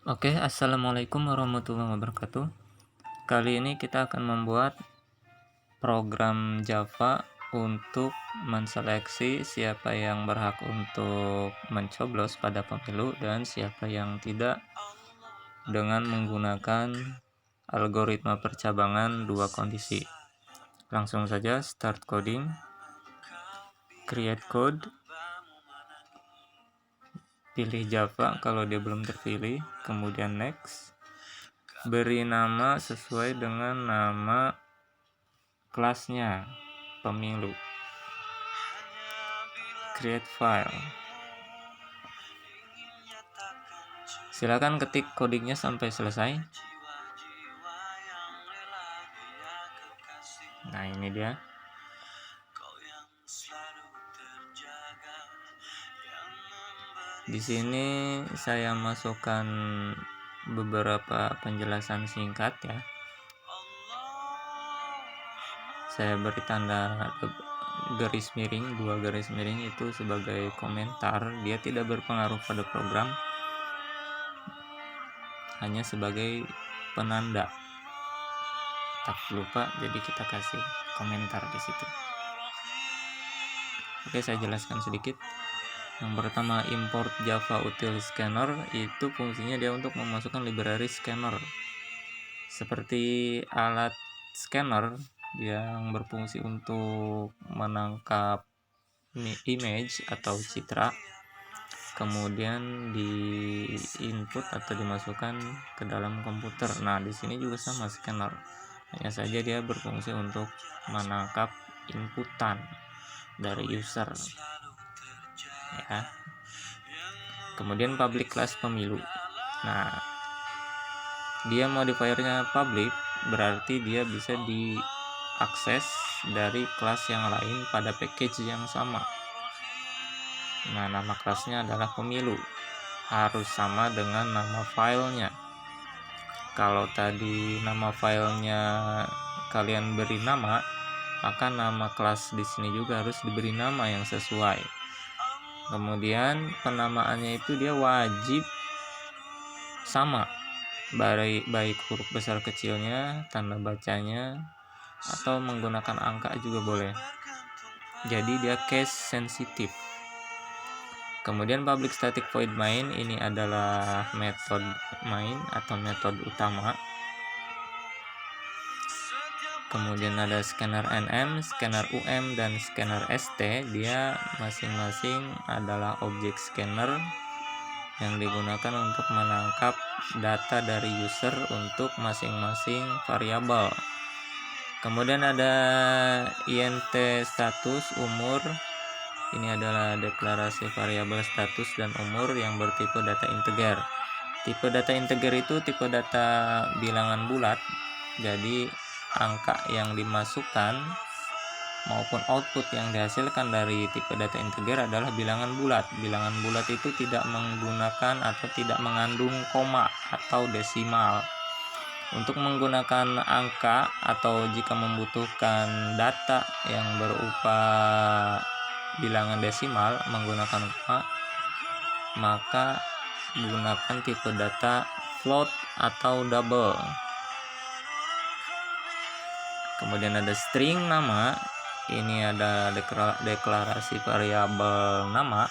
Oke, assalamualaikum warahmatullahi wabarakatuh. Kali ini kita akan membuat program Java untuk menseleksi siapa yang berhak untuk mencoblos pada pemilu dan siapa yang tidak, dengan menggunakan algoritma percabangan dua kondisi. Langsung saja start coding, create code, pilih Java kalau dia belum terpilih, kemudian next. Beri nama sesuai dengan nama kelasnya, pemilu. Create file. Silakan ketik codingnya sampai selesai. Nah, ini dia. Di sini saya masukkan beberapa penjelasan singkat ya. Saya beri tanda garis miring, 2 garis miring itu sebagai komentar. Dia tidak berpengaruh pada program, hanya sebagai penanda. Tak lupa, jadi kita kasih komentar di situ. Oke, saya jelaskan sedikit. Yang pertama, import Java util scanner, itu fungsinya dia untuk memasukkan library scanner seperti alat scanner yang berfungsi untuk menangkap image atau citra, kemudian di input atau dimasukkan ke dalam komputer. Nah, di sini juga sama scanner, hanya saja dia berfungsi untuk menangkap inputan dari user ya. Kemudian public class pemilu. Nah, dia modifiernya public, berarti dia bisa diakses dari kelas yang lain pada package yang sama. Nah, nama kelasnya adalah pemilu, harus sama dengan nama filenya. Kalau tadi nama filenya kalian beri nama, maka nama kelas di sini juga harus diberi nama yang sesuai. Kemudian penamaannya itu dia wajib sama, baik huruf besar kecilnya, tanda bacanya, atau menggunakan angka juga boleh. Jadi dia case sensitif. Kemudian public static void main, ini adalah metode main atau metode utama. Kemudian ada scanner NM, scanner UM, dan scanner ST. Dia masing-masing adalah objek scanner yang digunakan untuk menangkap data dari user untuk masing-masing variabel. Kemudian ada int status umur. Ini adalah deklarasi variabel status dan umur yang bertipe data integer. Tipe data integer itu tipe data bilangan bulat. Jadi angka yang dimasukkan maupun output yang dihasilkan dari tipe data integer adalah bilangan bulat. Bilangan bulat itu tidak menggunakan atau tidak mengandung koma atau desimal. Untuk menggunakan angka atau jika membutuhkan data yang berupa bilangan desimal menggunakan koma, maka gunakan tipe data float atau double. Kemudian ada string nama. Ini ada deklarasi variabel nama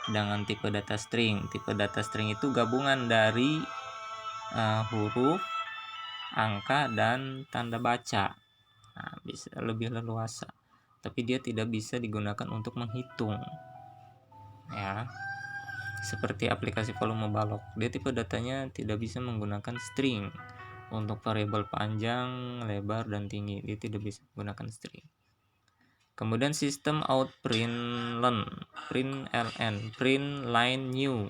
dengan tipe data string. Tipe data string itu gabungan dari huruf, angka, dan tanda baca. Nah, bisa lebih leluasa, tapi dia tidak bisa digunakan untuk menghitung ya. Seperti aplikasi volume balok, dia tipe datanya tidak bisa menggunakan string. Untuk variabel panjang, lebar, dan tinggi, dia tidak bisa menggunakan string. Kemudian sistem out println, print line new.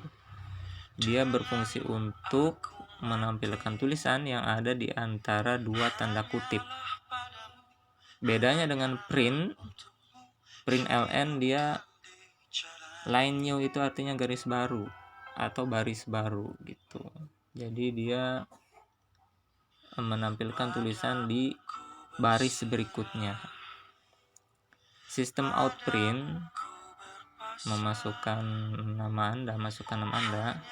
Dia berfungsi untuk menampilkan tulisan yang ada di antara dua tanda kutip. Bedanya dengan println, dia line new itu artinya garis baru atau baris baru gitu. Jadi dia menampilkan tulisan di baris berikutnya. Sistem out print memasukkan nama Anda,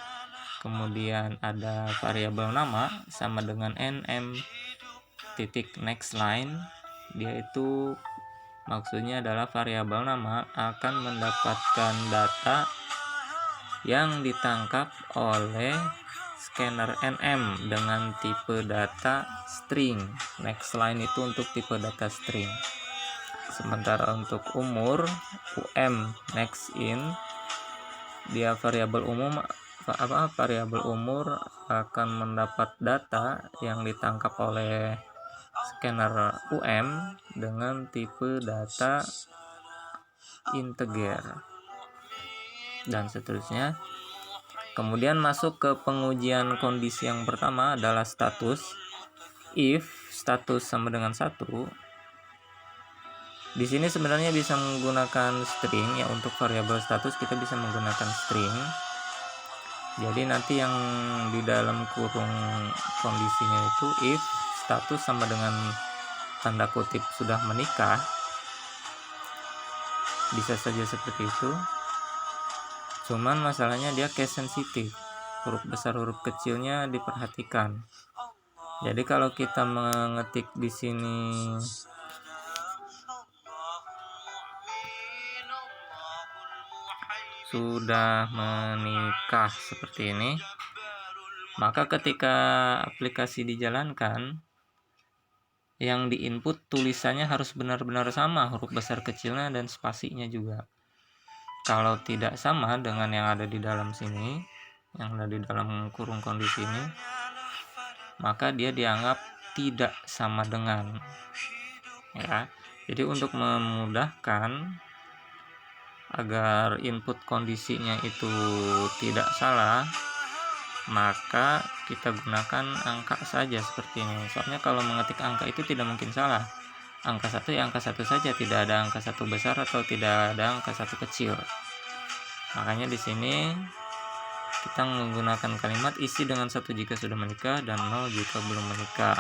kemudian ada variabel nama sama dengan nm titik next line. Dia itu maksudnya adalah variabel nama akan mendapatkan data yang ditangkap oleh scanner nm dengan tipe data string. Next line itu untuk tipe data string. Sementara untuk umur next in, dia variabel umur akan mendapat data yang ditangkap oleh scanner dengan tipe data integer dan seterusnya. Kemudian masuk ke pengujian kondisi yang pertama adalah status. If status sama dengan 1, di sini sebenarnya bisa menggunakan string ya. Untuk variabel status kita bisa menggunakan string. Jadi nanti yang di dalam kurung kondisinya itu if status sama dengan tanda kutip sudah menikah, bisa saja seperti itu. Cuman masalahnya dia case sensitif, huruf besar huruf kecilnya diperhatikan. Jadi kalau kita mengetik di sini sudah menikah seperti ini, maka ketika aplikasi dijalankan, yang diinput tulisannya harus benar-benar sama, huruf besar kecilnya dan spasinya juga. Kalau tidak sama dengan yang ada di dalam sini, yang ada di dalam kurung kondisi ini, maka dia dianggap tidak sama dengan, ya. Jadi untuk memudahkan agar input kondisinya itu tidak salah, maka kita gunakan angka saja seperti ini. Soalnya kalau mengetik angka itu tidak mungkin salah. Angka 1 ya angka 1 saja, tidak ada angka 1 besar atau tidak ada angka 1 kecil. Makanya di sini kita menggunakan kalimat isi dengan 1 jika sudah menikah dan 0 jika belum menikah.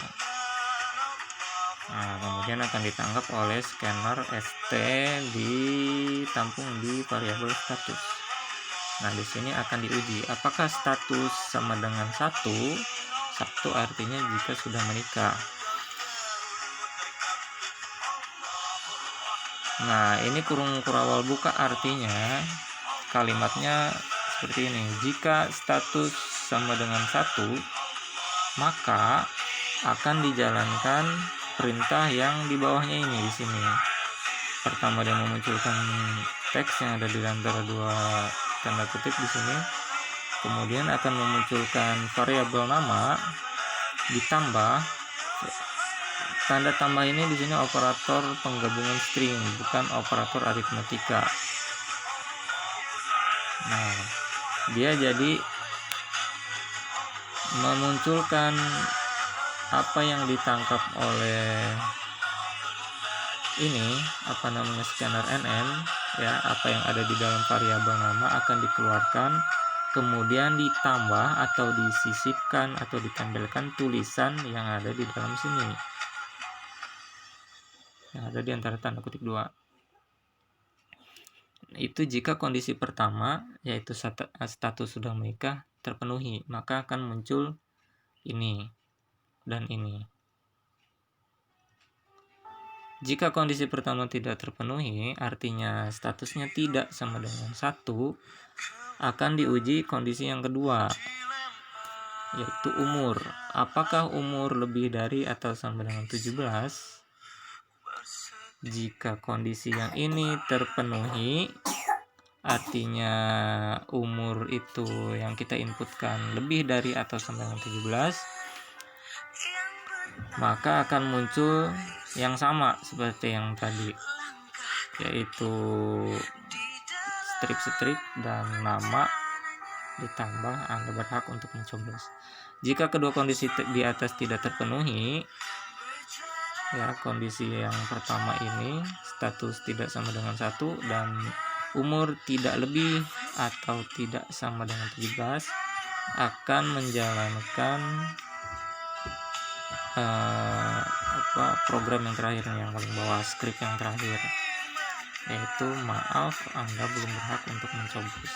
Nah, kemudian akan ditangkap oleh scanner ST, ditampung di variabel status. Nah, di sini akan diuji apakah status sama dengan 1. 1 artinya jika sudah menikah. Nah, ini kurung kurawal buka artinya kalimatnya seperti ini. Jika status sama dengan 1, maka akan dijalankan perintah yang di bawahnya ini di sini. Pertama dia memunculkan teks yang ada di antara 2 tanda kutip di sini. Kemudian akan memunculkan variabel nama ditambah tanda tambah ini di sini operator penggabungan string, bukan operator aritmatika. Nah, dia jadi memunculkan apa yang ditangkap oleh ini scanner nm, ya, apa yang ada di dalam variabel nama akan dikeluarkan, kemudian ditambah atau disisipkan atau ditempelkan tulisan yang ada di dalam sini, yang ada di antara tanda kutip 2. Itu jika kondisi pertama, yaitu status sudah menikah, terpenuhi, maka akan muncul ini dan ini. Jika kondisi pertama tidak terpenuhi, artinya statusnya tidak sama dengan 1, akan diuji kondisi yang kedua, yaitu umur. Apakah umur lebih dari atau sama dengan 17? Jika kondisi yang ini terpenuhi, artinya umur itu yang kita inputkan lebih dari atau sama dengan 17, maka akan muncul yang sama seperti yang tadi, yaitu strip dan nama ditambah Anda berhak untuk mencoblos. Jika kedua kondisi di atas tidak terpenuhi, ya, kondisi yang pertama ini status tidak sama dengan 1 dan umur tidak lebih atau tidak sama dengan 17, akan menjalankan program yang terakhir, yang paling bawah, script yang terakhir, yaitu maaf Anda belum berhak untuk mencoblos.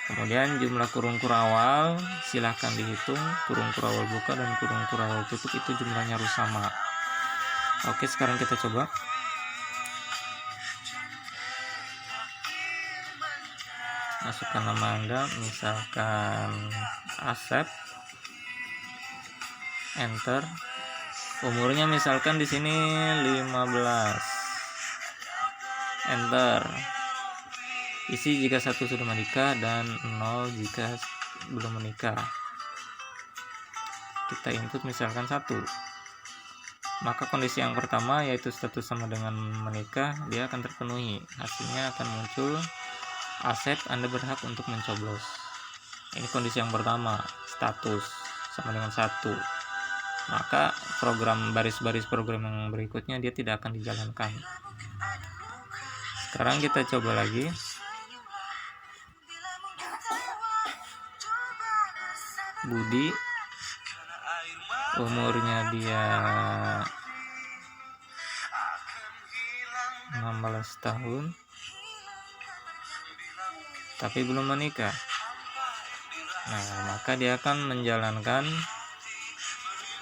Kemudian jumlah kurung kurawal silahkan dihitung, kurung kurawal buka dan kurung kurawal tutup itu jumlahnya harus sama. Oke, sekarang kita coba. Masukkan nama Anda, misalkan Asep, enter. Umurnya misalkan di sini 15, enter. Isi jika 1 sudah menikah dan 0 jika belum menikah. Kita input misalkan 1. Maka kondisi yang pertama yaitu status sama dengan menikah, dia akan terpenuhi. Hasilnya akan muncul Asep, Anda berhak untuk mencoblos. Ini kondisi yang pertama, status sama dengan 1. Maka baris-baris program yang berikutnya dia tidak akan dijalankan. Sekarang kita coba lagi. Budi, umurnya dia 16 tahun, tapi belum menikah. Nah, maka dia akan menjalankan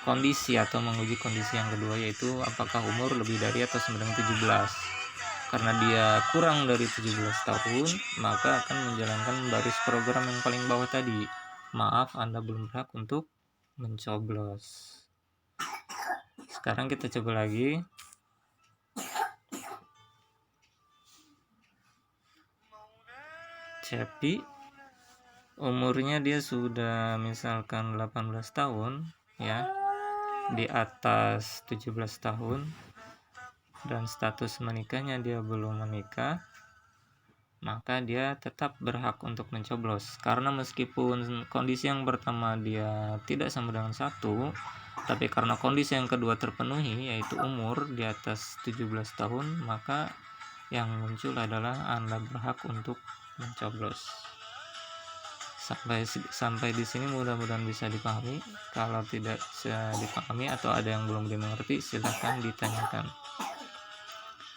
kondisi atau menguji kondisi yang kedua, yaitu apakah umur lebih dari atau sama dengan 17. Karena dia kurang dari 17 tahun, maka akan menjalankan baris program yang paling bawah tadi. Maaf, Anda belum berhak untuk mencoblos. Sekarang kita coba lagi. Cepi, umurnya dia sudah misalkan 18 tahun ya, di atas 17 tahun, dan status menikahnya dia belum menikah, maka dia tetap berhak untuk mencoblos. Karena meskipun kondisi yang pertama dia tidak sama dengan 1, tapi karena kondisi yang kedua terpenuhi, yaitu umur di atas 17 tahun, maka yang muncul adalah Anda berhak untuk mencoblos. Sampai di sini mudah-mudahan bisa dipahami. Kalau tidak bisa dipahami atau ada yang belum dimengerti, silahkan ditanyakan.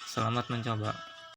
Selamat mencoba.